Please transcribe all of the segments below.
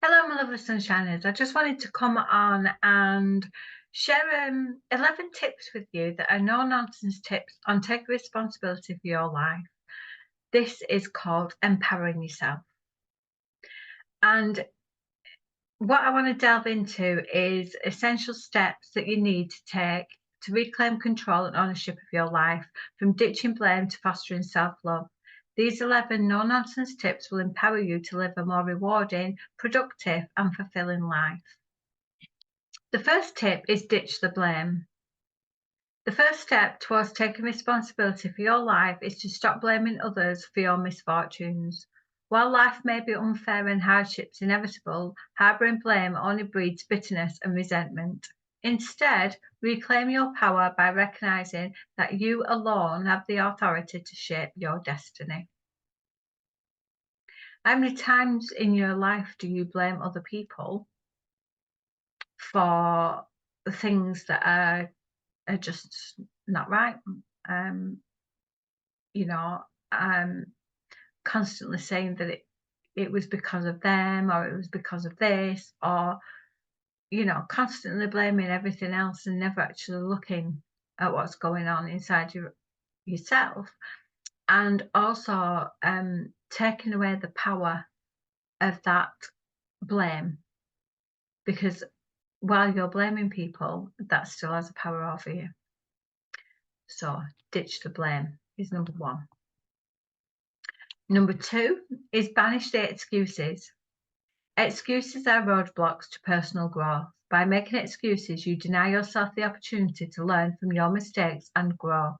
Hello, my lovely sunshiners. I just wanted to come on and share 11 tips with you that are no nonsense tips on taking responsibility for your life. This is called empowering yourself. And what I want to delve into is essential steps that you need to take to reclaim control and ownership of your life, from ditching blame to fostering self love. These 11 no nonsense tips will empower you to live a more rewarding, productive, and fulfilling life. The first tip is ditch the blame. The first step towards taking responsibility for your life is to stop blaming others for your misfortunes. While life may be unfair and hardships inevitable, harbouring blame only breeds bitterness and resentment. Instead, reclaim your power by recognising that you alone have the authority to shape your destiny. How many times in your life do you blame other people for things that are just not right? Um, you know, um, constantly saying that it was because of them, or it was because of this, or constantly blaming everything else and never actually looking at what's going on inside yourself, and also taking away the power of that blame, because while you're blaming people, that still has a power over you. So ditch the blame is number one. Number two is banish the excuses. Excuses are roadblocks to personal growth. By making excuses, you deny yourself the opportunity to learn from your mistakes and grow.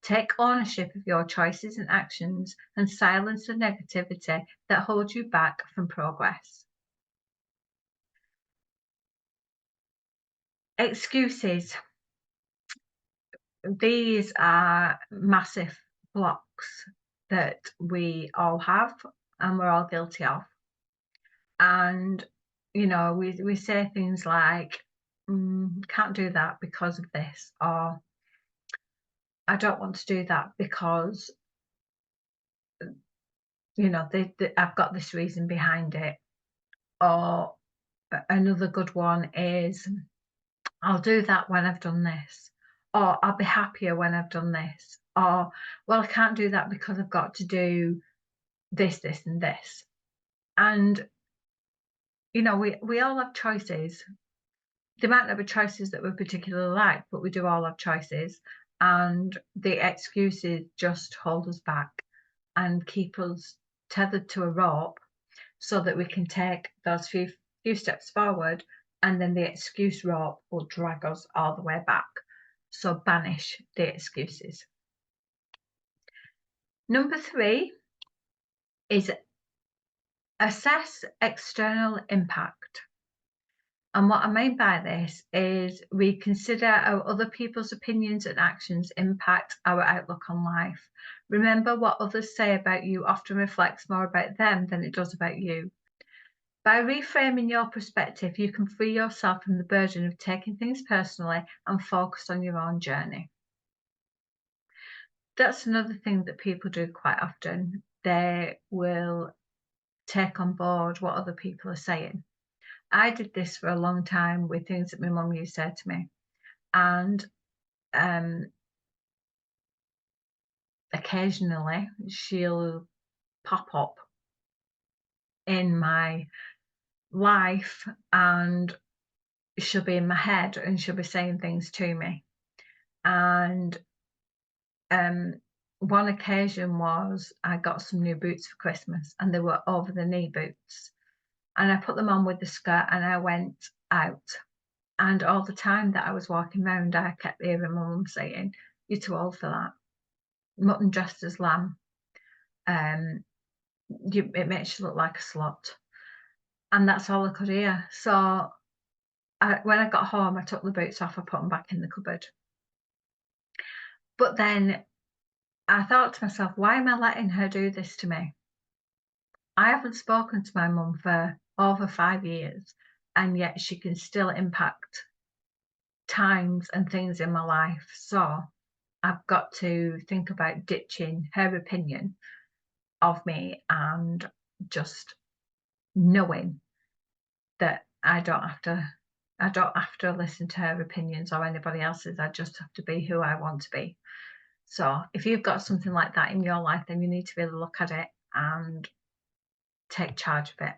Take ownership of your choices and actions and silence the negativity that holds you back from progress. Excuses. These are massive blocks that we all have and we're all guilty of. And we say things like, can't do that because of this, or I don't want to do that because I've got this reason behind it. Or another good one is, I'll do that when I've done this, or I'll be happier when I've done this, or, well, I can't do that because I've got to do this, this, and this. And we all have choices. There might not be choices that we particularly like, but we do all have choices. And the excuses just hold us back and keep us tethered to a rope, so that we can take those few steps forward, and then the excuse rope will drag us all the way back. So banish the excuses. Number three is assess external impact. And what I mean by this is we consider how other people's opinions and actions impact our outlook on life. Remember, what others say about you often reflects more about them than it does about you. By reframing your perspective, you can free yourself from the burden of taking things personally and focus on your own journey. That's another thing that people do quite often. They will take on board what other people are saying. I did this for a long time with things that my mum used to say to me. And occasionally she'll pop up in my life and she'll be in my head and she'll be saying things to me. And one occasion was I got some new boots for Christmas, and they were over the knee boots. And I put them on with the skirt and I went out. And all the time that I was walking around, I kept hearing my mum saying, "You're too old for that. Mutton dressed as lamb. It makes you look like a slut." And that's all I could hear. So when I got home, I took the boots off, I put them back in the cupboard. But then I thought to myself, why am I letting her do this to me? I haven't spoken to my mum for over 5 years, and yet she can still impact times and things in my life. So I've got to think about ditching her opinion of me and just knowing I don't have to I don't have to listen to her opinions or anybody else's. I just have to be who I want to be. So if you've got something like that in your life, then you need to really look at it and take charge of it.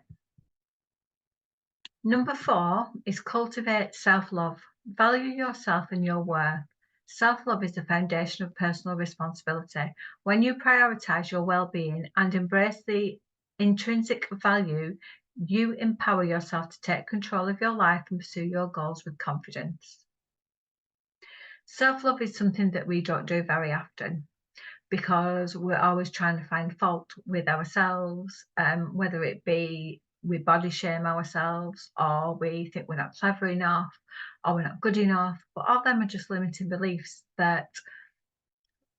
Number 4 is cultivate self-love. Value yourself and your worth. Self-love is the foundation of personal responsibility. When you prioritize your well-being and embrace the intrinsic value, you empower yourself to take control of your life and pursue your goals with confidence. Self-love is something that we don't do very often because we're always trying to find fault with ourselves, whether it be we body shame ourselves, or we think we're not clever enough, or we're not good enough. But all of them are just limiting beliefs that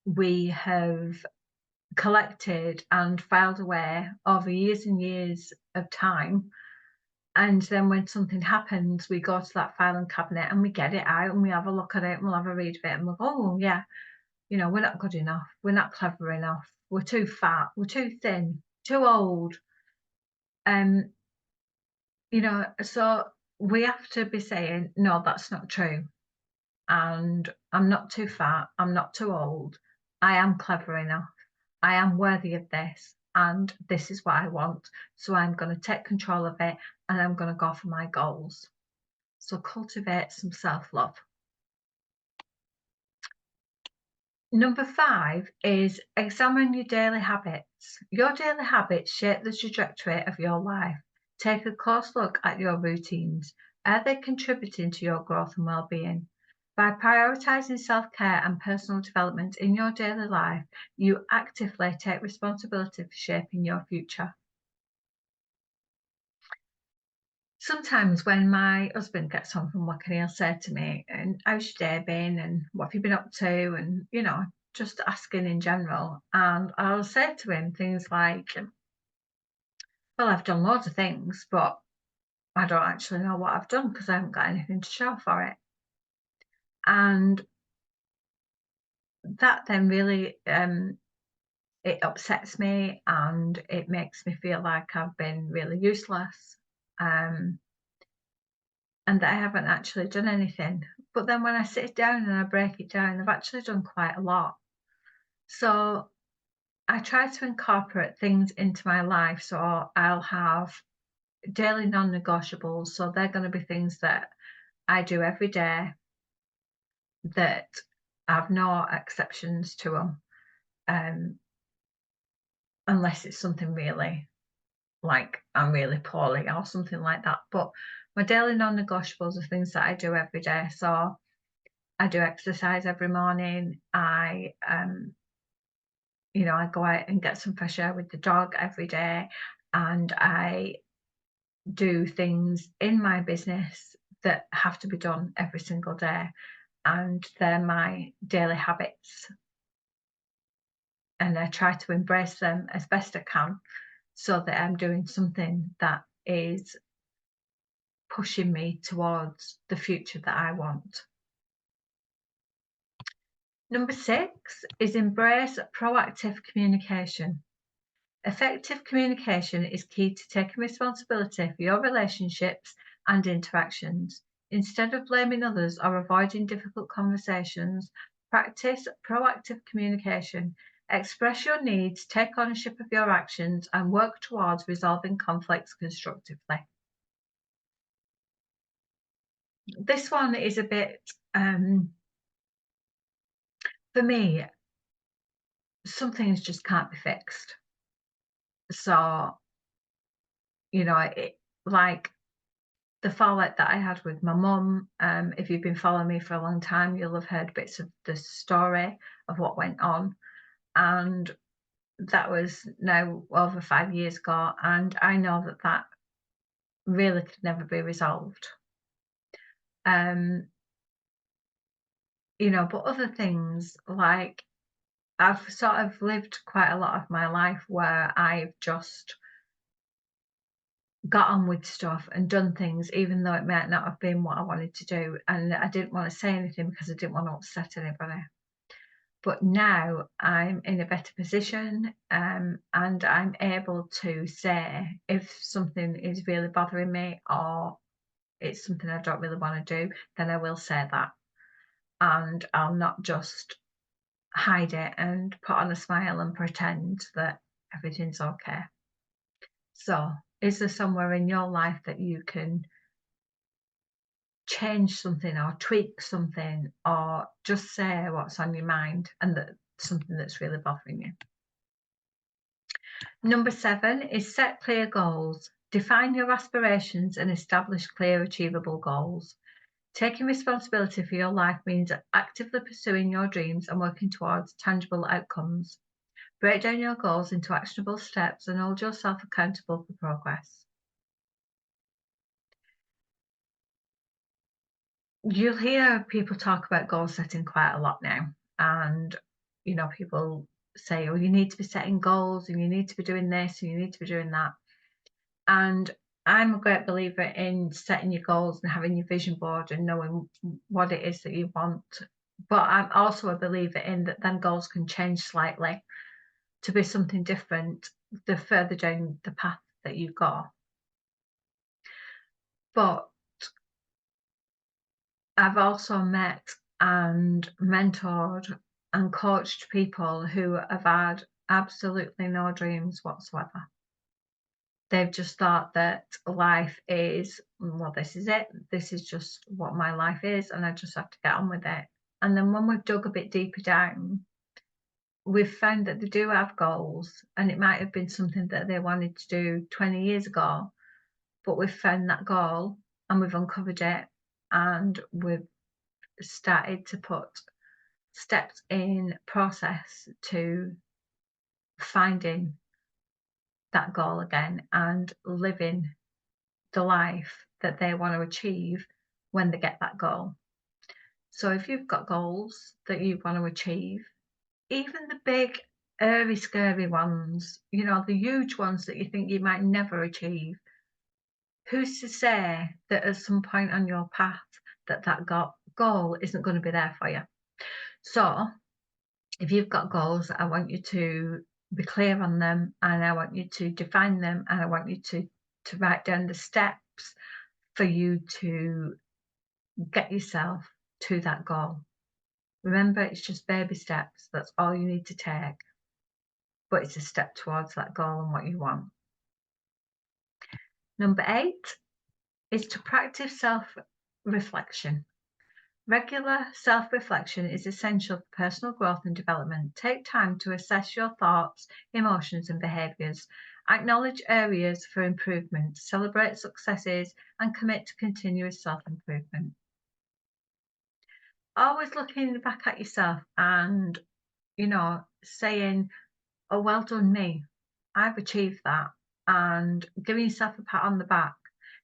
we have collected and filed away over years and years of time. And then when something happens, we go to that filing cabinet and we get it out and we have a look at it and we'll have a read of it and we'll go, oh, yeah, we're not good enough, we're not clever enough, we're too fat, we're too thin, too old. Um, so we have to be saying, no, that's not true. And I'm not too fat, I'm not too old, I am clever enough, I am worthy of this, and this is what I want. So I'm going to take control of it and I'm going to go for my goals. So cultivate some self-love. Number 5 is examine your daily habits. Your daily habits shape the trajectory of your life. Take a close look at your routines. Are they contributing to your growth and well-being? By prioritizing self-care and personal development in your daily life, you actively take responsibility for shaping your future. Sometimes when my husband gets home from work and he'll say to me, and how's your day been and what have you been up to, and just asking in general, and I'll say to him things like, well, I've done loads of things, but I don't actually know what I've done because I haven't got anything to show for it. And that then really it upsets me and it makes me feel like I've been really useless. Um, and that I haven't actually done anything. But then when I sit down and I break it down, I've actually done quite a lot. So I try to incorporate things into my life. So I'll have daily non-negotiables. So they're going to be things that I do every day that have no exceptions to them, unless it's something really like I'm really poorly or something like that. But my daily non-negotiables are things that I do every day. So I do exercise every morning. I go out and get some fresh air with the dog every day, and I do things in my business that have to be done every single day, and they're my daily habits. And I try to embrace them as best I can so that I'm doing something that is pushing me towards the future that I want. Number 6 is embrace proactive communication. Effective communication is key to taking responsibility for your relationships and interactions. Instead of blaming others or avoiding difficult conversations, practice proactive communication. Express your needs, take ownership of your actions, and work towards resolving conflicts constructively. This one is a bit, for me, some things just can't be fixed. So, like the fallout that I had with my mum, if you've been following me for a long time, you'll have heard bits of the story of what went on. And that was now over 5 years ago. And I know that that really could never be resolved. Um, but other things like I've sort of lived quite a lot of my life where I've just got on with stuff and done things, even though it might not have been what I wanted to do. And I didn't want to say anything because I didn't want to upset anybody. But now I'm in a better position, and I'm able to say if something is really bothering me or it's something I don't really want to do, then I will say that. And I'll not just hide it and put on a smile and pretend that everything's okay. So, is there somewhere in your life that you can change something or tweak something or just say what's on your mind and that something that's really bothering you? Number 7 is set clear goals. Define your aspirations and establish clear, achievable goals. Taking responsibility for your life means actively pursuing your dreams and working towards tangible outcomes. Break down your goals into actionable steps and hold yourself accountable for progress. You'll hear people talk about goal setting quite a lot now. And, people say, oh, you need to be setting goals and you need to be doing this and you need to be doing that. And I'm a great believer in setting your goals and having your vision board and knowing what it is that you want. But I'm also a believer in that then goals can change slightly to be something different the further down the path that you go. But I've also met and mentored and coached people who have had absolutely no dreams whatsoever. They've just thought that life is, well, this is it. This is just what my life is, and I just have to get on with it. And then when we've dug a bit deeper down, we've found that they do have goals, and it might have been something that they wanted to do 20 years ago, but we've found that goal and we've uncovered it, and we've started to put steps in process to finding that goal again and living the life that they want to achieve when they get that goal. So if you've got goals that you want to achieve, even the big, airy, scary ones, the huge ones that you think you might never achieve, who's to say that at some point on your path that goal isn't going to be there for you? So if you've got goals, I want you to be clear on them and I want you to define them and I want you to write down the steps for you to get yourself to that goal. Remember, it's just baby steps. That's all you need to take. But it's a step towards that goal and what you want. Number 8 is to practice self-reflection. Regular self-reflection is essential for personal growth and development. Take time to assess your thoughts, emotions, and behaviours. Acknowledge areas for improvement, celebrate successes, and commit to continuous self-improvement. Always looking back at yourself and, saying, oh, well done me. I've achieved that. And giving yourself a pat on the back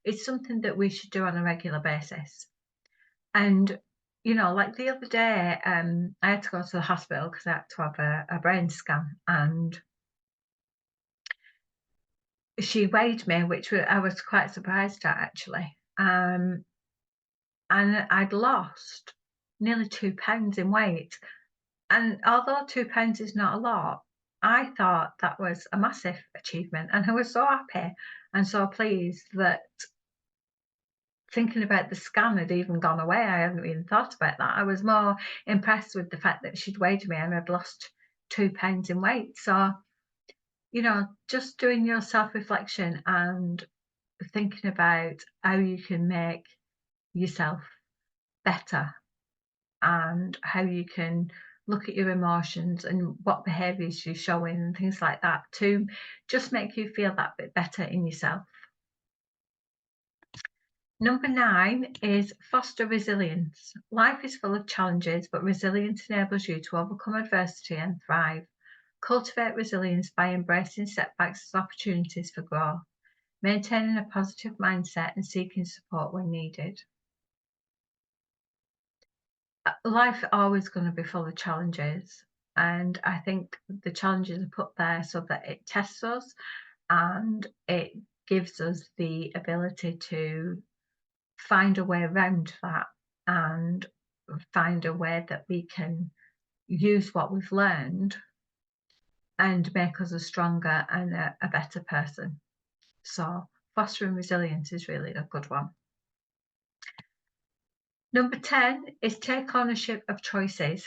is something that we should do on a regular basis. And, like the other day, I had to go to the hospital because I had to have a brain scan. And she weighed me, which I was quite surprised at actually. And I'd lost nearly 2 pounds in weight. And although 2 pounds is not a lot, I thought that was a massive achievement. And I was so happy and so pleased that thinking about the scan had even gone away. I hadn't even thought about that. I was more impressed with the fact that she'd weighed me and I'd lost 2 pounds in weight. So, just doing your self-reflection and thinking about how you can make yourself better and how you can look at your emotions and what behaviours you're showing and things like that to just make you feel that bit better in yourself. Number 9 is foster resilience. Life is full of challenges, but resilience enables you to overcome adversity and thrive. Cultivate resilience by embracing setbacks as opportunities for growth, maintaining a positive mindset and seeking support when needed. Life is always going to be full of challenges, and I think the challenges are put there so that it tests us and it gives us the ability to find a way around that and find a way that we can use what we've learned and make us a stronger and a better person. So fostering resilience is really a good one. Number 10 is take ownership of choices.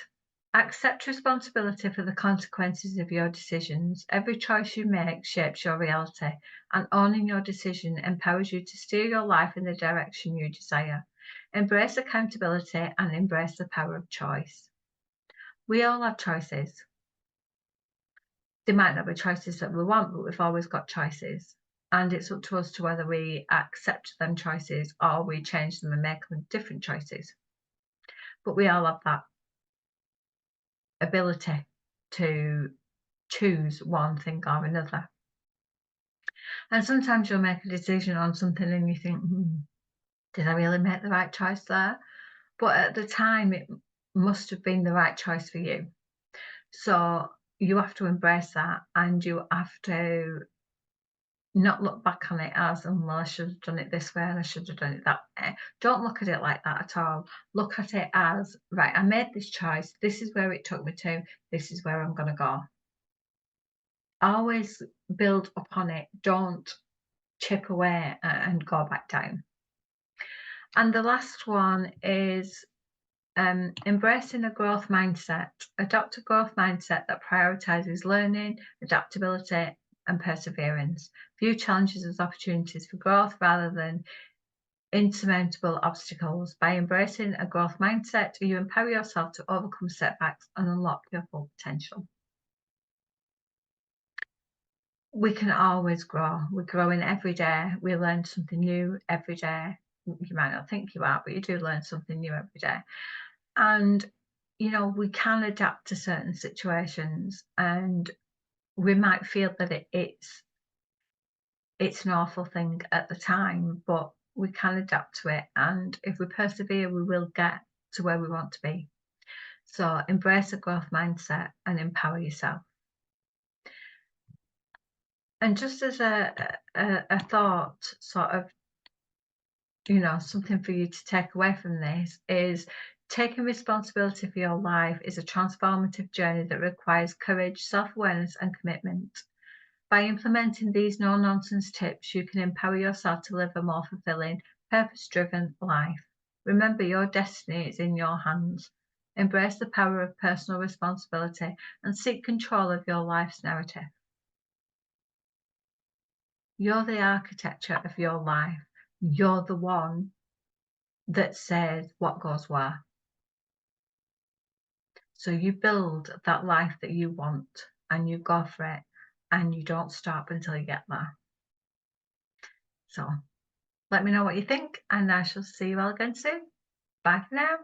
Accept responsibility for the consequences of your decisions. Every choice you make shapes your reality, and owning your decision empowers you to steer your life in the direction you desire. Embrace accountability and embrace the power of choice. We all have choices. They might not be choices that we want, but we've always got choices. And it's up to us to whether we accept them choices or we change them and make them different choices. But we all have that ability to choose one thing or another. And sometimes you'll make a decision on something and you think, did I really make the right choice there? But at the time, it must have been the right choice for you. So you have to embrace that, and you have to not look back on it as, well, I should have done it this way and I should have done it that way. Don't look at it like that at all. Look at it as, right, I made this choice. This is where it took me to. This is where I'm going to go. Always build upon it. Don't chip away and go back down. And the last one is embracing a growth mindset. Adopt a growth mindset that prioritizes learning, adaptability, and perseverance. View challenges as opportunities for growth rather than insurmountable obstacles. By embracing a growth mindset, you empower yourself to overcome setbacks and unlock your full potential. We can always grow. We're growing every day. We learn something new every day. You might not think you are, but you do learn something new every day. And, we can adapt to certain situations, and we might feel that it's an awful thing at the time, but we can adapt to it. And if we persevere, we will get to where we want to be. So embrace a growth mindset and empower yourself. And just as a thought, sort of, something for you to take away from this is taking responsibility for your life is a transformative journey that requires courage, self-awareness, and commitment. By implementing these no-nonsense tips, you can empower yourself to live a more fulfilling, purpose-driven life. Remember, your destiny is in your hands. Embrace the power of personal responsibility and seek control of your life's narrative. You're the architecture of your life. You're the one that says what goes where. So you build that life that you want and you go for it, and you don't stop until you get there. So let me know what you think, and I shall see you all again soon. Bye for now.